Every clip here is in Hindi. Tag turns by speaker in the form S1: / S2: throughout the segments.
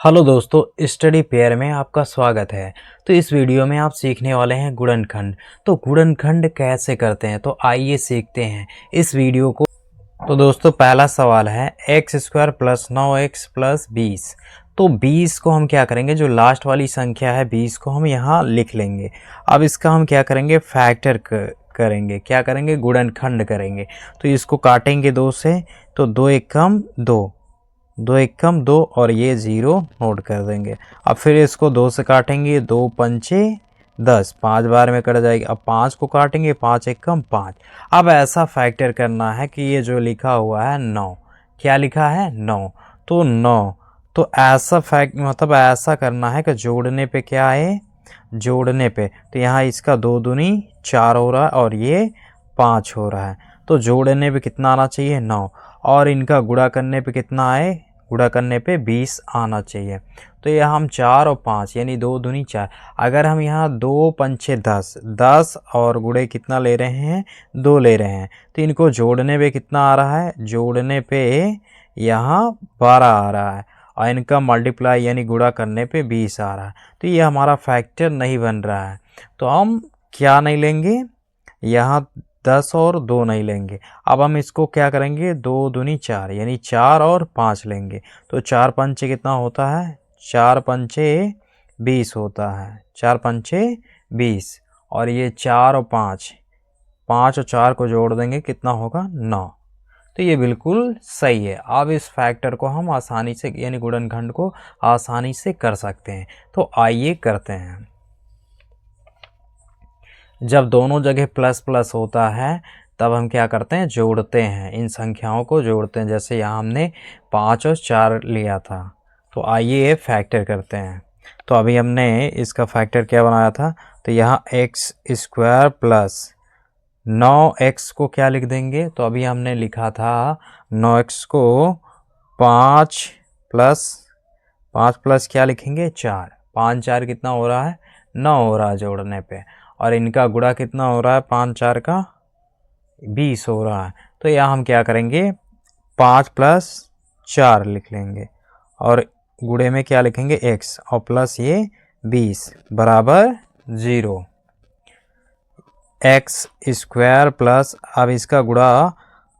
S1: हेलो दोस्तों, स्टडी पेयर में आपका स्वागत है। तो इस वीडियो में आप सीखने वाले हैं गुणनखंड। तो गुणनखंड कैसे करते हैं, तो आइए सीखते हैं इस वीडियो को। तो दोस्तों पहला सवाल है x square plus 9x plus 20। तो 20 को हम क्या करेंगे, जो लास्ट वाली संख्या है 20 को हम यहाँ लिख लेंगे। अब इसका हम क्या करेंगे, फैक्टर करेंगे, क्या करेंगे, गुणनखंड करेंगे। तो इसको काटेंगे 2 से, तो 2 एकम 2, 2 एकम 2 और ये 0 नोट कर देंगे। अब फिर इसको 2 से काटेंगे, 2 पंचे 10, 5 बार में कट जाएगी। अब 5 को काटेंगे, 5 एकम 5। अब ऐसा फैक्टर करना है कि ये जो लिखा हुआ है 9, क्या लिखा है 9, तो 9, तो ऐसा मतलब ऐसा करना है कि जोड़ने पे क्या है, जोड़ने पे तो यहाँ इसका 2 दूनी 4 हो रहा है और ये 5 हो रहा है। तो जोड़ने पे कितना आना चाहिए, 9, और इनका गुणा करने पे कितना आए, गुणा करने पे 20 आना चाहिए। तो यहाँ हम 4 और 5 यानी 2 दूनी 4। अगर हम यहाँ 2 पंचे 10, 10 और गुणे कितना ले रहे हैं, 2 ले रहे हैं, तो इनको जोड़ने पे कितना आ रहा है, जोड़ने पे यहाँ 12 आ रहा है, और इनका मल्टीप्लाई यानी गुणा करने पे 20 आ रहा है। तो ये हमारा फैक्टर नहीं बन रहा है। तो हम क्या नहीं लेंगे, यहाँ 10 और 2 नहीं लेंगे। अब हम इसको क्या करेंगे, 2 दूनी 4 यानी 4 और 5 लेंगे। तो 4 पंचे कितना होता है, 4 पंचे 20 होता है, 4 पंचे 20, और ये 4 और 5, 5 और 4 को जोड़ देंगे कितना होगा, 9। तो ये बिल्कुल सही है। अब इस फैक्टर को हम आसानी से यानी गुणनखंड को आसानी से कर सकते हैं। तो आइए करते हैं। जब दोनों जगह प्लस प्लस होता है तब हम क्या करते हैं, जोड़ते हैं, इन संख्याओं को जोड़ते हैं। जैसे यहाँ हमने 5 और 4 लिया था। तो आइए ये फैक्टर करते हैं। तो अभी हमने इसका फैक्टर क्या बनाया था, तो यहाँ एक्स स्क्वायर प्लस 9x को क्या लिख देंगे, तो अभी हमने लिखा था 9x को 5 प्लस क्या लिखेंगे, 4, 5 4 कितना हो रहा है, 9 हो रहा है जोड़ने पे, और इनका गुणा कितना हो रहा है, 5 4 का 20 हो रहा है। तो यहाँ हम क्या करेंगे, 5 प्लस 4 लिख लेंगे, और गुणे में क्या लिखेंगे, x, और प्लस ये 20 बराबर 0। एक्स स्क्वायर प्लस, अब इसका गुणा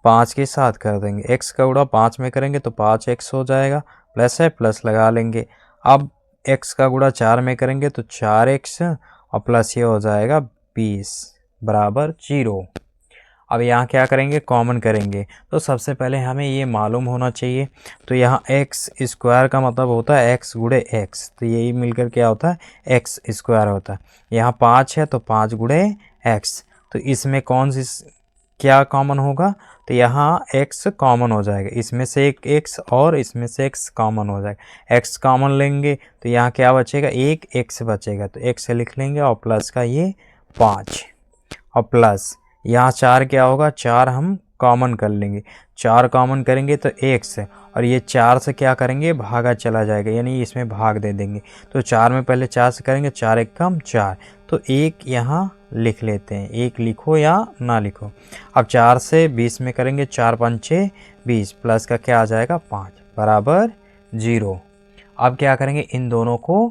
S1: 5 के साथ कर देंगे, x का गुणा 5 में करेंगे तो 5x हो जाएगा, प्लस है प्लस लगा लेंगे। अब x का गुणा 4 में करेंगे तो 4x, और प्लस ये हो जाएगा 20 बराबर 0। अब यहाँ क्या करेंगे, कॉमन करेंगे। तो सबसे पहले हमें ये मालूम होना चाहिए। तो यहाँ एक्स स्क्वायर का मतलब होता है x गुणे एक्स, तो यही मिलकर क्या होता है, एक्स स्क्वायर होता है। यहाँ 5 है तो 5 गुणे x, तो इसमें कौन सी क्या कॉमन होगा, तो यहाँ x कॉमन हो जाएगा, इसमें से एक x और इसमें से x कॉमन हो जाएगा। x कॉमन लेंगे तो यहाँ क्या बचेगा, एक x बचेगा, तो x लिख लेंगे, और प्लस का ये 5, और प्लस यहाँ 4 क्या होगा, 4 हम कॉमन कर लेंगे, 4 कॉमन करेंगे तो x, और ये 4 से क्या करेंगे, भागा चला जाएगा, यानी इसमें भाग दे देंगे। तो 4 में पहले 4 से करेंगे, 4 एक कम 4, तो 1 यहाँ लिख लेते हैं, 1 लिखो या ना लिखो। अब 4 से 20 में करेंगे, 4 पंचे 20, प्लस का क्या आ जाएगा, 5 बराबर 0। अब क्या करेंगे, इन दोनों को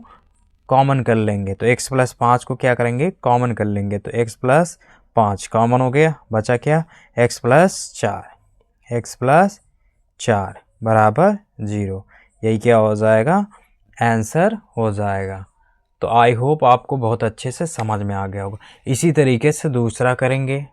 S1: कॉमन कर लेंगे, तो x प्लस 5 को क्या करेंगे, कॉमन कर लेंगे, तो x प्लस 5 कॉमन हो गया, बचा क्या, x प्लस 4 बराबर 0। यही क्या हो जाएगा, आंसर हो जाएगा। तो आई होप आपको बहुत अच्छे से समझ में आ गया होगा। इसी तरीके से दूसरा करेंगे।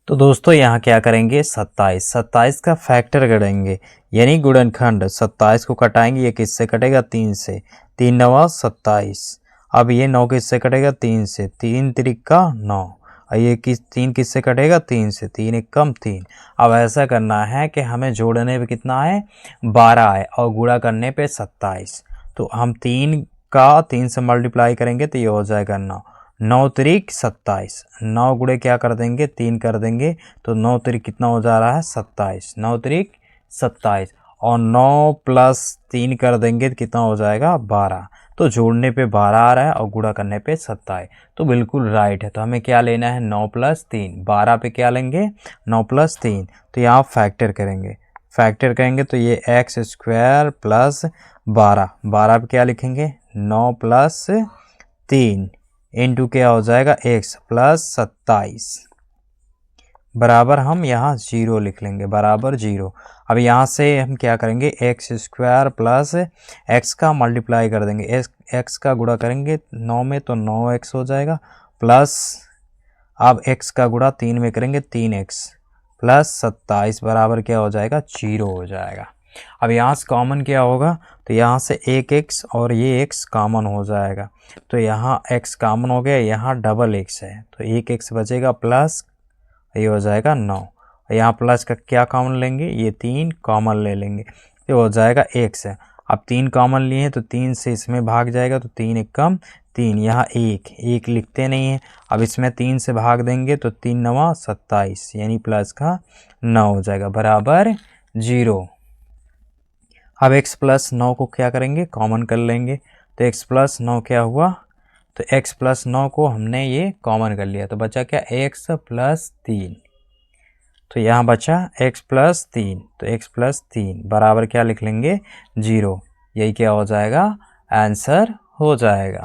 S1: तो दोस्तों यहाँ क्या करेंगे, 27 का फैक्टर करेंगे, यानी गुणनखंड। 27 को कटाएंगे, ये किससे कटेगा, 3 से, 3 9 27। अब ये 9 किससे कटेगा, 3 से, 3 3 9, और ये 3 किससे कटेगा, 3 से, 3 1 कम 3। अब ऐसा करना है कि हमें जोड़ने पे कितना है, 12 है, और गुणा करने पे 27। तो हम 3 का 3 से मल्टीप्लाई करेंगे तो ये हो जाएगा 9, 9 त्रिक 27, 9 गुणे क्या कर देंगे, 3 कर देंगे, तो 9 त्रिक कितना हो जा रहा है, 27, 9 त्रिक 27, और 9 प्लस 3 कर देंगे तो कितना हो जाएगा, 12। तो जोड़ने पे 12 आ रहा है और गुणा करने पे 27, तो बिल्कुल राइट है। तो हमें क्या लेना है, 9 प्लस 3, 12 पे क्या लेंगे, 9 प्लस 3। तो यहाँ फैक्टर करेंगे, फैक्टर करेंगे तो ये एक्स स्क्वायर प्लस 12, 12 पे क्या लिखेंगे 9 प्लस 3 इंटू क्या हो जाएगा एक्स प्लस 27 बराबर हम यहाँ 0 लिख लेंगे, बराबर 0। अब यहाँ से हम क्या करेंगे एक्स स्क्वायर प्लस एक्स का मल्टीप्लाई कर देंगे, एक्स का गुणा करेंगे 9 में तो 9x हो जाएगा, प्लस अब x का गुणा 3 में करेंगे 3x प्लस 27 बराबर क्या हो जाएगा 0 हो जाएगा। अब यहाँ से कॉमन क्या होगा तो यहाँ से एक x और ये x कॉमन हो जाएगा, तो यहाँ x कॉमन हो गया, यहाँ डबल x है तो एक x बचेगा प्लस ये हो जाएगा 9। यहाँ प्लस का क्या कॉमन लेंगे, ये 3 कॉमन ले लेंगे, ये हो जाएगा x है। अब 3 कॉमन लिए हैं तो 3 से इसमें भाग जाएगा तो 3 एक कम 3, यहाँ एक लिखते नहीं है। अब इसमें 3 से भाग देंगे तो 3 9 27 यानी प्लस का 9 हो जाएगा बराबर 0। अब x प्लस 9 को क्या करेंगे कॉमन कर लेंगे, तो x प्लस 9 क्या हुआ, तो x प्लस 9 को हमने ये कॉमन कर लिया तो बचा क्या x प्लस 3, तो यहाँ बचा x प्लस 3, तो x प्लस 3 बराबर क्या लिख लेंगे 0, यही क्या हो जाएगा आंसर हो जाएगा।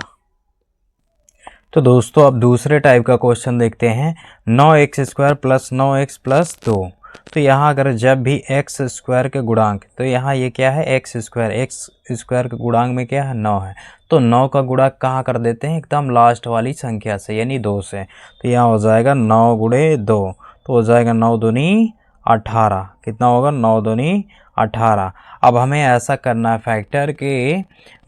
S1: तो दोस्तों अब दूसरे टाइप का क्वेश्चन देखते हैं, 9x square plus 9x plus 2। तो यहाँ अगर जब भी x स्क्वायर के गुणांक, तो यहाँ ये क्या है x स्क्वायर के गुणांक में क्या है 9 है, तो 9 का गुणा कहाँ कर देते हैं एकदम लास्ट वाली संख्या से यानी 2 से, तो यहाँ हो जाएगा 9 गुणे 2, तो हो जाएगा 9 दूनी 18, कितना होगा 9 दूनी 18। अब हमें ऐसा करना है फैक्टर के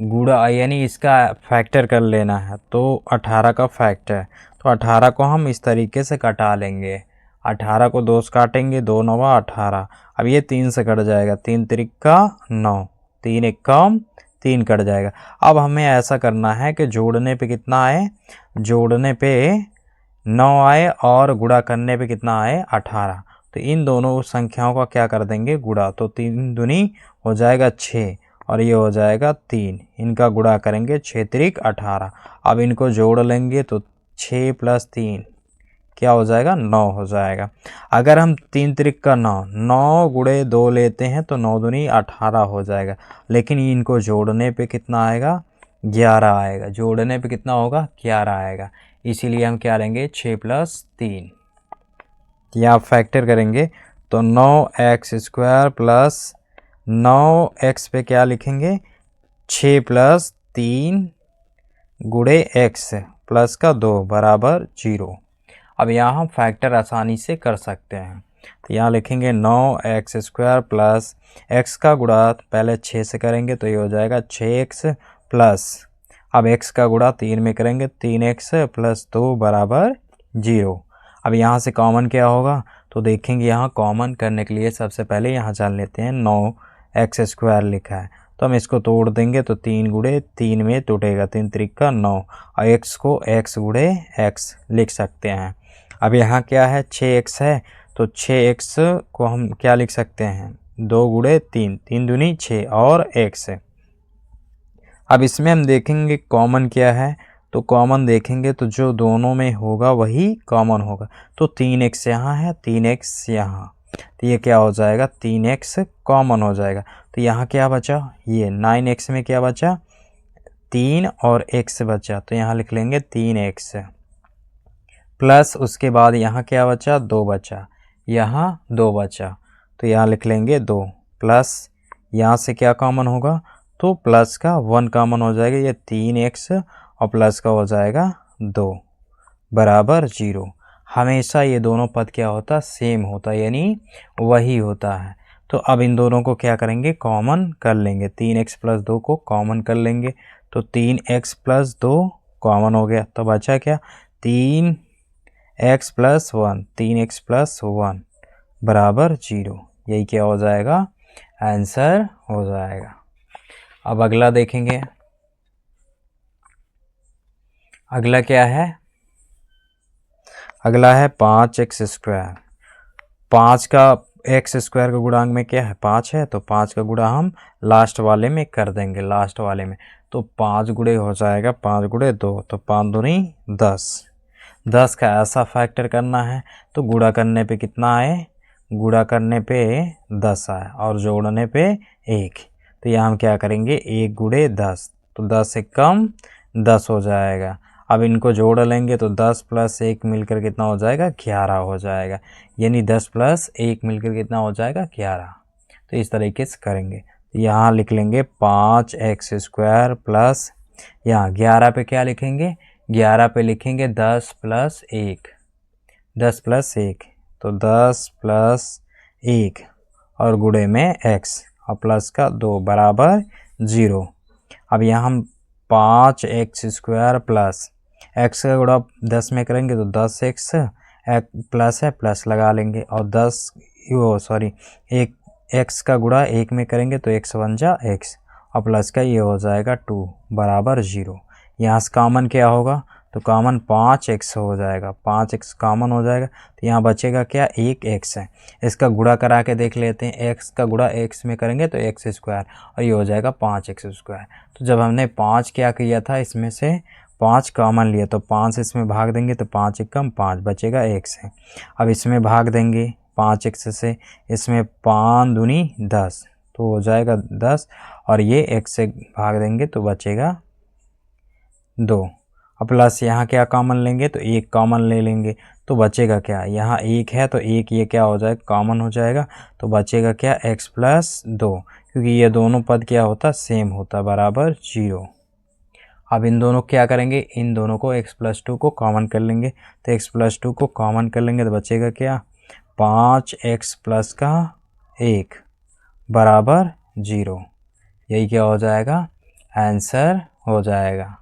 S1: गुणा यानी इसका फैक्टर कर लेना है, तो 18 का फैक्टर, तो 18 को हम इस तरीके से कटा लेंगे, 18 को 2 से काटेंगे 2 9 18। अब ये 3 से कट जाएगा, 3 त्रिका 9, 3 एक कम 3 कट जाएगा। अब हमें ऐसा करना है कि जोड़ने पे कितना आए, जोड़ने पे 9 आए और गुणा करने पे कितना आए 18, तो इन दोनों संख्याओं का क्या कर देंगे गुणा, तो 3 दूनी हो जाएगा 6 और ये हो जाएगा 3, इनका गुणा करेंगे 6 त्रिक 18। अब इनको जोड़ लेंगे तो 6 प्लस 3 क्या हो जाएगा 9 हो जाएगा। अगर हम 3 त्रिक का 9 गुणे 2 लेते हैं तो 9 दूनी 18 हो जाएगा, लेकिन इनको जोड़ने पे कितना आएगा 11 आएगा, जोड़ने पे कितना होगा 11 आएगा, इसीलिए हम क्या लेंगे 6 प्लस 3, यहाँ फैक्टर करेंगे तो 9x स्क्वायर प्लस 9x पे क्या लिखेंगे 6 प्लस 3 गुणे x प्लस का 2 बराबर 0। अब यहाँ हम फैक्टर आसानी से कर सकते हैं, तो यहाँ लिखेंगे 9x स्क्वायर प्लस x का गुणा पहले 6 से करेंगे तो ये हो जाएगा 6x प्लस, अब x का गुणा 3 में करेंगे 3x प्लस 2 बराबर 0। अब यहाँ से कॉमन क्या होगा, तो देखेंगे यहाँ कॉमन करने के लिए सबसे पहले यहाँ जान लेते हैं 9x स्क्वायर लिखा है, तो हम इसको तोड़ देंगे तो 3 गुणे 3 में टूटेगा, 3 त्रिका 9 और x को x गुणे x लिख सकते हैं। अब यहाँ क्या है 6x है, तो 6x को हम क्या लिख सकते हैं 2 गुणे 3, 3 दूनी 6 और x। अब इसमें हम देखेंगे कॉमन क्या है, तो कॉमन देखेंगे तो जो दोनों में होगा वही कॉमन होगा, तो 3x यहाँ है 3x यहाँ, तो ये क्या हो जाएगा 3x कॉमन हो जाएगा, तो यहाँ क्या बचा ये 9x में क्या बचा 3 और x बचा, तो यहाँ लिख लेंगे 3x प्लस उसके बाद यहाँ क्या बचा 2 बचा, यहाँ 2 बचा, तो यहाँ लिख लेंगे 2 प्लस यहाँ से क्या कॉमन होगा, तो प्लस का 1 कॉमन हो जाएगा, ये 3x और प्लस का हो जाएगा 2 बराबर 0। हमेशा ये दोनों पद क्या होता सेम होता यानी वही होता है। तो अब इन दोनों को क्या करेंगे कॉमन कर लेंगे, 3x प्लस 2 को कॉमन कर लेंगे, तो 3x प्लस 2 कॉमन हो गया, तो बचा क्या 3x प्लस 1, 3x प्लस 1 बराबर 0, यही क्या हो जाएगा आंसर हो जाएगा। अब अगला देखेंगे, अगला क्या है, अगला है 5x स्क्वायर, 5 का x स्क्वायर का गुणांक में क्या है 5 है, तो 5 का गुणा हम लास्ट वाले में कर देंगे, लास्ट वाले में, तो 5 गुणे हो जाएगा 5 गुणे 2, तो 5 दूनी 10, 10 का ऐसा फैक्टर करना है, तो गुणा करने पे कितना आए गुणा करने पे 10 आया और जोड़ने पे 1, तो यहाँ हम क्या करेंगे 1 गुणे 10, तो 10 से कम 10 हो जाएगा। अब इनको जोड़ लेंगे तो 10 + 1 मिलकर कितना हो जाएगा 11 हो जाएगा, यानी 10 + 1 मिलकर कितना हो जाएगा 11। तो इस तरीके से करेंगे। तो यहाँ लिख लेंगे 5x² प्लस यहाँ 11 पे क्या लिखेंगे, 11 पे लिखेंगे 10 + 1, 10 + 1, तो 10 + 1 और गुणे में x और प्लस का 2 बराबर 0। अब यहाँ हम 5x² प्लस x का गुणा 10 में करेंगे तो 10x, प्लस है प्लस लगा लेंगे और 1 x का गुणा 1 में करेंगे तो x बन जा x और प्लस का ये हो जाएगा 2 बराबर 0। यहाँ से कॉमन क्या होगा, तो कॉमन 5x हो जाएगा, 5x कॉमन हो जाएगा, तो यहाँ बचेगा क्या 1x है। इसका गुणा करा के देख लेते हैं, x का गुणा x में करेंगे तो x² और ये हो जाएगा 5x²। तो जब हमने 5 क्या किया था, इसमें से 5 कॉमन लिया तो 5 इसमें भाग देंगे तो 5 एकम 5 बचेगा x है। अब इसमें भाग देंगे 5x से, इसमें 5 दूनी 10 तो हो जाएगा 10 और ये x से भाग देंगे तो बचेगा 2 और प्लस यहाँ क्या कॉमन लेंगे तो 1 कॉमन ले लेंगे तो बचेगा क्या, यहाँ 1 है तो 1 ये क्या हो जाएगा कॉमन हो जाएगा, तो बचेगा क्या x + 2, क्योंकि ये दोनों पद क्या होता सेम होता बराबर 0। अब इन दोनों क्या करेंगे, इन दोनों को x + 2 को कॉमन कर लेंगे, तो x + 2 को कॉमन कर लेंगे तो बचेगा क्या 5x + का 1 बराबर 0। यही क्या हो जाएगा आंसर हो जाएगा।